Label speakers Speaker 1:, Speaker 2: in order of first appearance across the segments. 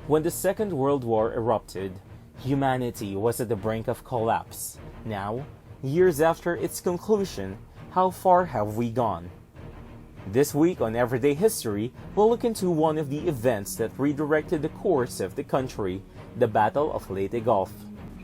Speaker 1: When the Second World War erupted, humanity was at the brink of collapse. Now, years after its conclusion, how far have we gone? This week on Everyday History, we'll look into one of the events that redirected the course of the country, the Battle of Leyte Gulf.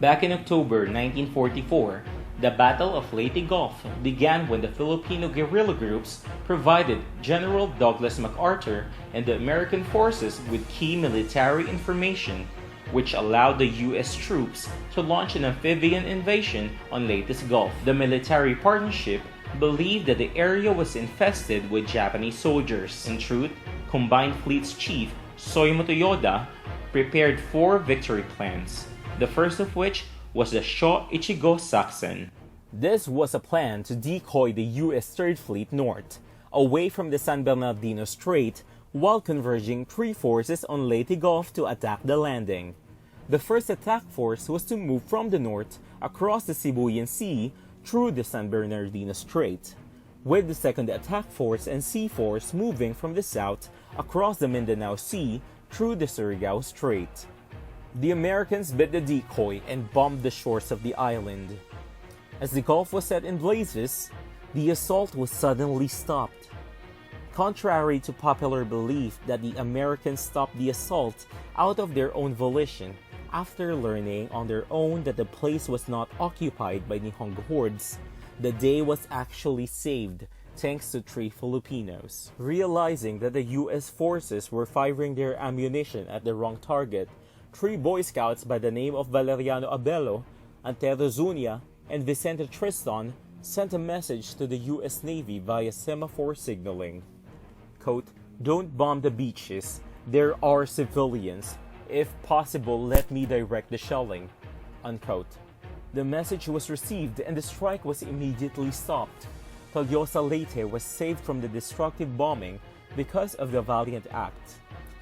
Speaker 1: Back in October 1944, the Battle of Leyte Gulf began when the Filipino guerrilla groups provided General Douglas MacArthur and the American forces with key military information, which allowed the U.S. troops to launch an amphibian invasion on Leyte's Gulf. The military partnership believed that the area was infested with Japanese soldiers. In truth, Combined Fleet's chief, Soimoto Yoda, prepared 4 victory plans, the first of which was the Sho-Ichigo Saxon. This was a plan to decoy the U.S. Third Fleet north, away from the San Bernardino Strait, while converging 3 forces on Leyte Gulf to attack the landing. The first attack force was to move from the north across the Sibuyan Sea through the San Bernardino Strait, with the second attack force and sea force moving from the south across the Mindanao Sea through the Surigao Strait. The Americans bit the decoy and bombed the shores of the island. As the Gulf was set in blazes, the assault was suddenly stopped. Contrary to popular belief that the Americans stopped the assault out of their own volition, after learning on their own that the place was not occupied by Nihongo hordes, the day was actually saved thanks to 3 Filipinos. Realizing that the U.S. forces were firing their ammunition at the wrong target, 3 Boy Scouts by the name of Valeriano Abelo, Antero Zuniga, and Vicente Tristan sent a message to the U.S. Navy via semaphore signaling. Quote, "Don't bomb the beaches. There are civilians. If possible, let me direct the shelling." Unquote. The message was received and the strike was immediately stopped. Tolyosa Leyte was saved from the destructive bombing because of the valiant act.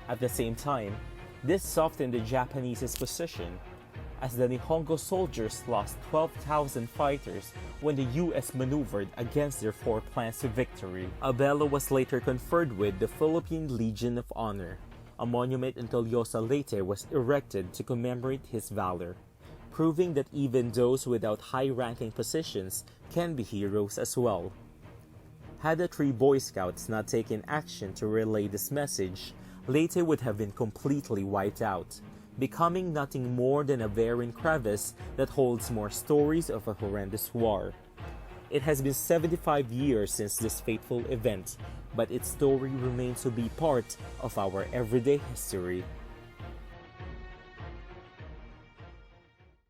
Speaker 1: At the same time, this softened the Japanese's position, as the Nihongo soldiers lost 12,000 fighters when the U.S. maneuvered against their 4 plans to victory. Abelo was later conferred with the Philippine Legion of Honor. A monument in Tolyosa Leyte was erected to commemorate his valor, proving that even those without high-ranking positions can be heroes as well. Had the 3 Boy Scouts not taken action to relay this message, Leyte would have been completely wiped out, becoming nothing more than a barren crevice that holds more stories of a horrendous war. It has been 75 years since this fateful event, but its story remains to be part of our everyday history.